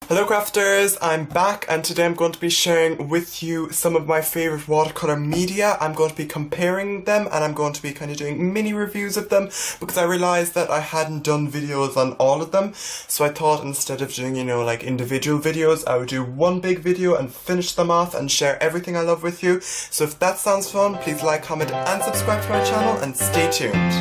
Hello crafters, I'm back and today I'm going to be sharing with you some of my favourite watercolour media. I'm going to be comparing them and I'm going to be kind of doing mini reviews of them because I realised that I hadn't done videos on all of them. So I thought instead of doing, like individual videos, I would do one big video and finish them off and share everything I love with you. So if that sounds fun, please like, comment and subscribe to my channel and stay tuned.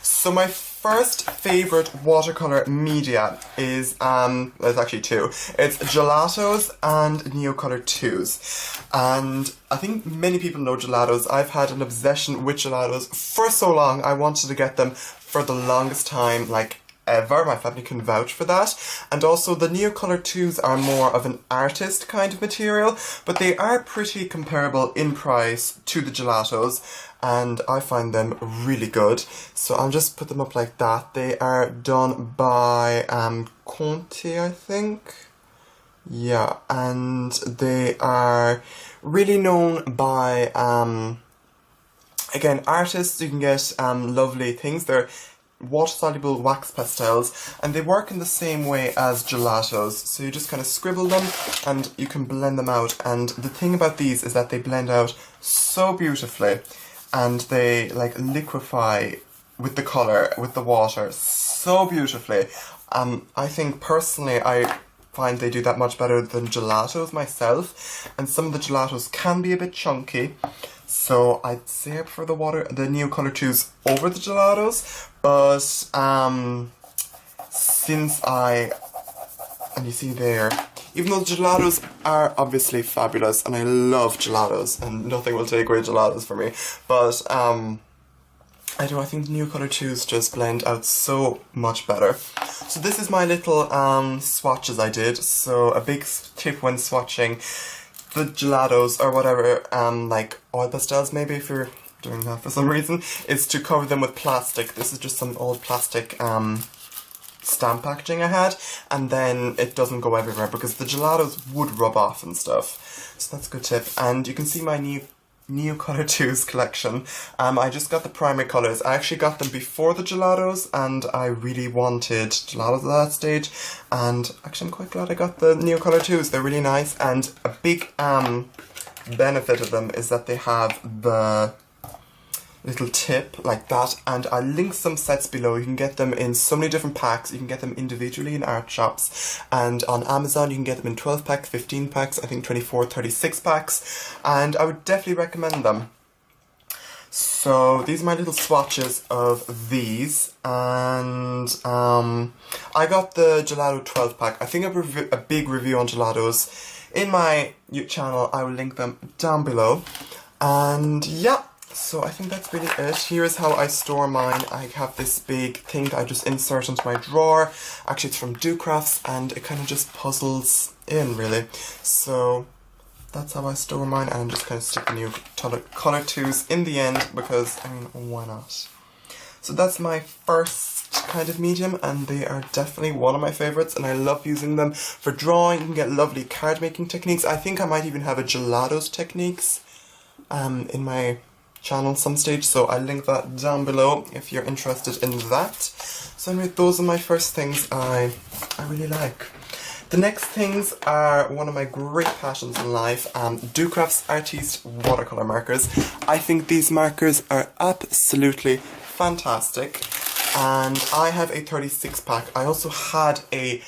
So my first favourite watercolour media is, there's actually two. It's Gelatos and Neocolor 2s. And I think many people know Gelatos. I've had an obsession with Gelatos for so long. I wanted to get them for the longest time, like ever. My family can vouch for that. And also the Neocolor 2s are more of an artist kind of material, but they are pretty comparable in price to the Gelatos. And I find them really good. So I'll just put them up like that. They are done by Conti, I think. Yeah, and they are really known by, again, artists. You can get lovely things. They're water-soluble wax pastels, and they work in the same way as Gelatos. So you just kind of scribble them, and you can blend them out. And the thing about these is that they blend out so beautifully. And they like liquefy with the colour, with the water, so beautifully. I think personally I find they do that much better than Gelatos myself. And some of the Gelatos can be a bit chunky. So I'd say I prefer the Neocolor 2s over the Gelatos. But since and you see there, even though Gelatos are obviously fabulous, and I love Gelatos, and nothing will take away Gelatos for me, but I don't know, I think the Neocolor 2s just blend out so much better. So this is my little swatches I did. So a big tip when swatching the Gelatos or whatever, like oil pastels maybe if you're doing that for some reason, is to cover them with plastic. This is just some old plastic stamp packaging I had, and then it doesn't go everywhere because the Gelatos would rub off and stuff. So that's a good tip. And you can see my Neocolor 2s collection. I just got the primary colours. I actually got them before the Gelatos, and I really wanted Gelatos at that stage. And actually I'm quite glad I got the Neocolor 2s. They're really nice, and a big benefit of them is that they have the little tip like that, and I'll link some sets below. You can get them in so many different packs. You can get them individually in art shops, and on Amazon you can get them in 12 packs, 15 packs, I think 24, 36 packs, and I would definitely recommend them. So these are my little swatches of these, and I got the Gelato 12 pack. I think I have a big review on Gelatos in my channel. I will link them down below, and yeah. So I think that's really it. Here's how I store mine. I have this big thing that I just insert into my drawer. Actually, it's from Crafty, and it kind of just puzzles in, really. So that's how I store mine, and I'm just kind of sticking Neocolor 2s in the end because, I mean, why not? So that's my first kind of medium, and they are definitely one of my favourites, and I love using them for drawing. You can get lovely card making techniques. I think I might even have a Gelatos techniques in my channel some stage, so I'll link that down below if you're interested in that. So anyway, those are my first things I really like. The next things are one of my great passions in life, Crafty's Artiste watercolour markers. I think these markers are absolutely fantastic, and I have a 36 pack. I also had a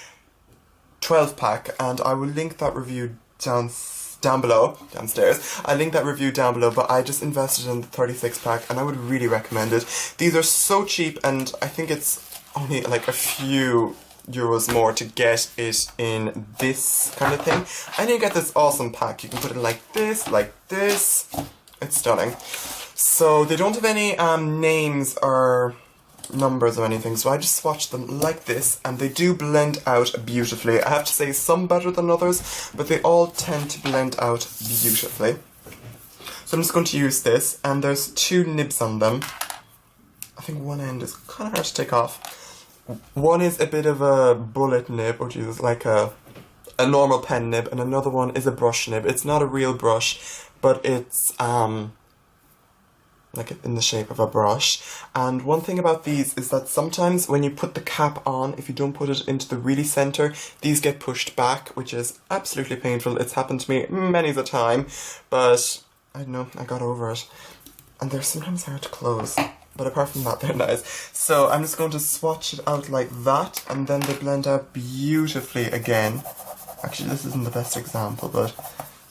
12 pack, and I will link that review downstairs. I link that review down below, but I just invested in the 36 pack and I would really recommend it. These are so cheap, and I think it's only like a few euros more to get it in this kind of thing. And you get this awesome pack. You can put it like this, It's stunning. So they don't have any names or numbers or anything, so I just swatched them like this, and they do blend out beautifully. I have to say, some better than others, but they all tend to blend out beautifully. So I'm just going to use this, and there's two nibs on them. I think one end is kind of hard to take off. One is a bit of a bullet nib, which is like a normal pen nib, and another one is a brush nib. It's not a real brush, but it's like in the shape of a brush. And one thing about these is that sometimes when you put the cap on, if you don't put it into the really center, these get pushed back, which is absolutely painful. It's happened to me many a time, but I don't know, I got over it. And they're sometimes hard to close, but apart from that, they're nice. So I'm just going to swatch it out like that, and then they blend out beautifully again. Actually, this isn't the best example, but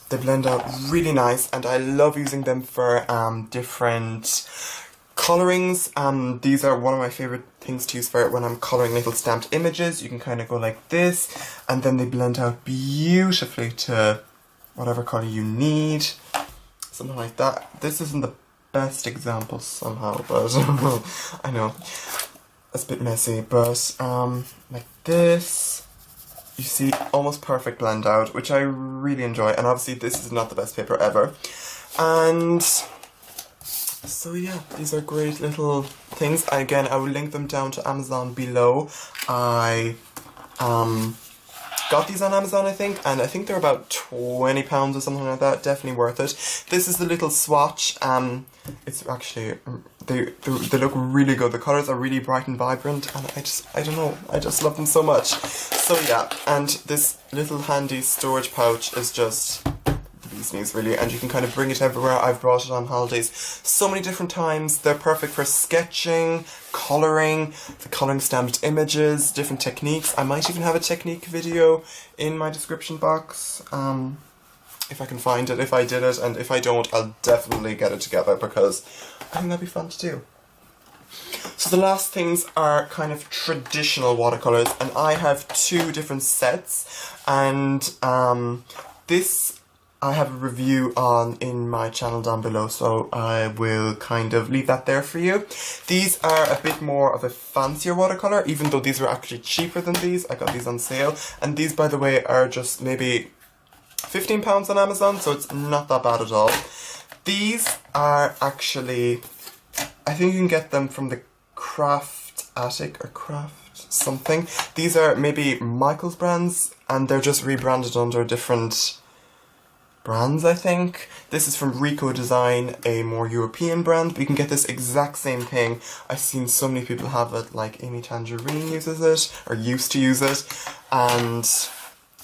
they blend out really nice, and I love using them for different colorings. These are one of my favorite things to use for when I'm coloring little stamped images. You can kind of go like this, and then they blend out beautifully to whatever color you need. Something like that. This isn't the best example somehow, but I know it's a bit messy, but like this. You see almost perfect blend out, which I really enjoy, and obviously this is not the best paper ever. And so yeah, these are great little things. Again, I will link them down to Amazon below. I got these on Amazon, I think, and I think they're about £20 or something like that. Definitely worth it. This is the little swatch. It's actually they look really good. The colours are really bright and vibrant, and I don't know, I just love them so much. So yeah, and this little handy storage pouch is just the bee's knees really, and you can kind of bring it everywhere. I've brought it on holidays so many different times. They're perfect for sketching, colouring, for colouring stamped images, different techniques. I might even have a technique video in my description box. If I can find it, if I did it, and if I don't, I'll definitely get it together because I think that'd be fun to do. So the last things are kind of traditional watercolours, and I have two different sets, and this I have a review on in my channel down below, so I will kind of leave that there for you. These are a bit more of a fancier watercolour, even though these were actually cheaper than these. I got these on sale, and these, by the way, are just maybe £15 on Amazon, so it's not that bad at all. These are actually, I think you can get them from the Craft Attic or Craft something. These are maybe Michael's brands, and they're just rebranded under different brands, I think. This is from Rico Design, a more European brand, but you can get this exact same thing. I've seen so many people have it, like Amy Tangerine uses it, or used to use it, and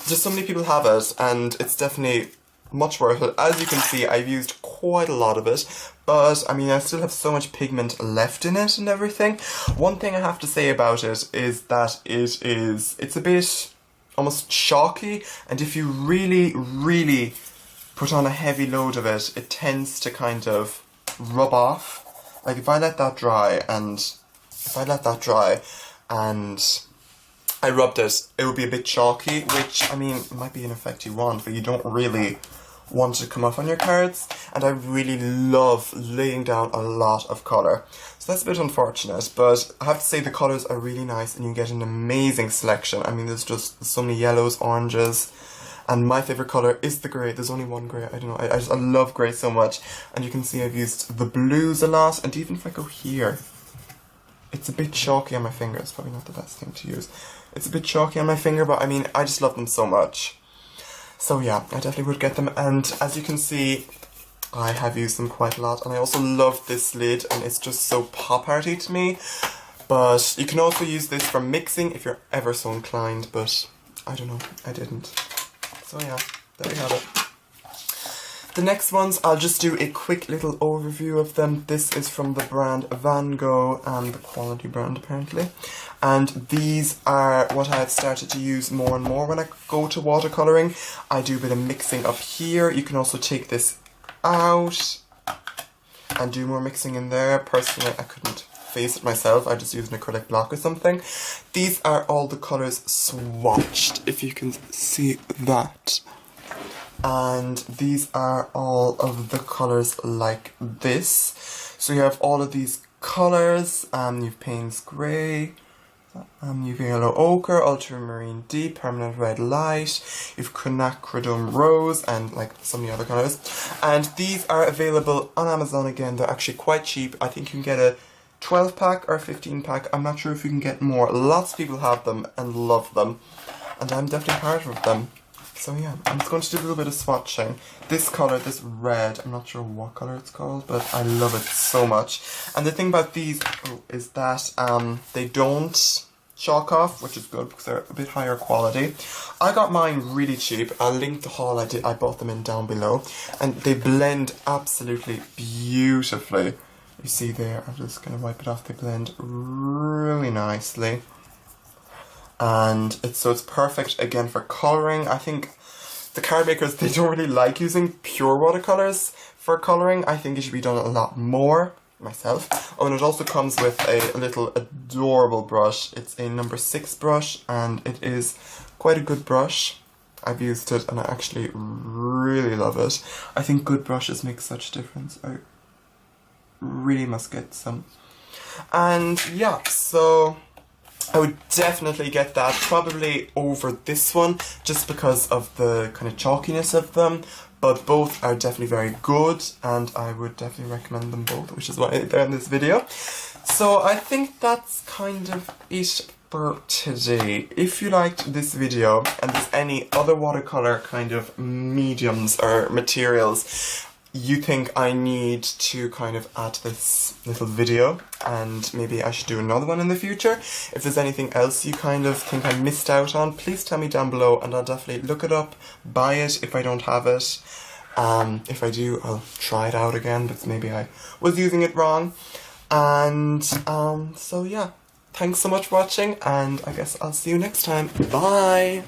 just so many people have it, and it's definitely much worth it. As you can see, I've used quite a lot of it, but I mean, I still have so much pigment left in it and everything. One thing I have to say about it is that it's a bit almost chalky, and if you really put on a heavy load of it, it tends to kind of rub off. Like if I let that dry and I rubbed it, it would be a bit chalky, which, I mean, might be an effect you want, but you don't really want it to come off on your cards. And I really love laying down a lot of colour. So that's a bit unfortunate, but I have to say the colours are really nice, and you get an amazing selection. I mean, there's just so many yellows, oranges, and my favourite colour is the grey. There's only one grey, I don't know, I love grey so much. And you can see I've used the blues a lot, and even if I go here, it's a bit chalky on my finger. It's probably not the best thing to use. It's a bit chalky on my finger, but I mean, I just love them so much. So yeah, I definitely would get them, and as you can see, I have used them quite a lot, and I also love this lid, and it's just so pop arty to me. But you can also use this for mixing if you're ever so inclined, but I don't know, I didn't. So yeah, there we have it. The next ones, I'll just do a quick little overview of them. This is from the brand Van Gogh, the quality brand apparently. And these are what I've started to use more and more when I go to watercolouring. I do a bit of mixing up here. You can also take this out and do more mixing in there. Personally, I couldn't face it myself. I just used an acrylic block or something. These are all the colours swatched, if you can see that. And these are all of the colours like this. So you have all of these colours. You've Payne's Grey, you've Yellow Ochre, Ultramarine Deep, Permanent Red Light, you've Quinacridone Rose, and like some of the other colours. And these are available on Amazon again. They're actually quite cheap. I think you can get a 12 pack or a 15 pack. I'm not sure if you can get more. Lots of people have them and love them, and I'm definitely part of them. So yeah, I'm just going to do a little bit of swatching. This colour, this red, I'm not sure what colour it's called, but I love it so much. And the thing about these is that they don't chalk off, which is good because they're a bit higher quality. I got mine really cheap. I'll link the haul I bought them in down below. And they blend absolutely beautifully. You see there, I'm just going to wipe it off. They blend really nicely. And so it's perfect again for colouring. I think the card makers, they don't really like using pure watercolours for colouring. I think it should be done a lot more myself. Oh, and it also comes with a little adorable brush. It's a number 6 brush, and it is quite a good brush. I've used it and I actually really love it. I think good brushes make such a difference. I really must get some. And yeah, so I would definitely get that, probably over this one, just because of the kind of chalkiness of them. But both are definitely very good, and I would definitely recommend them both, which is why they're in this video. So I think that's kind of it for today. If you liked this video, and there's any other watercolour kind of mediums or materials you think I need to kind of add to this little video, and maybe I should do another one in the future. If there's anything else you kind of think I missed out on, please tell me down below and I'll definitely look it up, buy it if I don't have it. If I do, I'll try it out again, but maybe I was using it wrong. And so yeah, thanks so much for watching, and I guess I'll see you next time. Bye!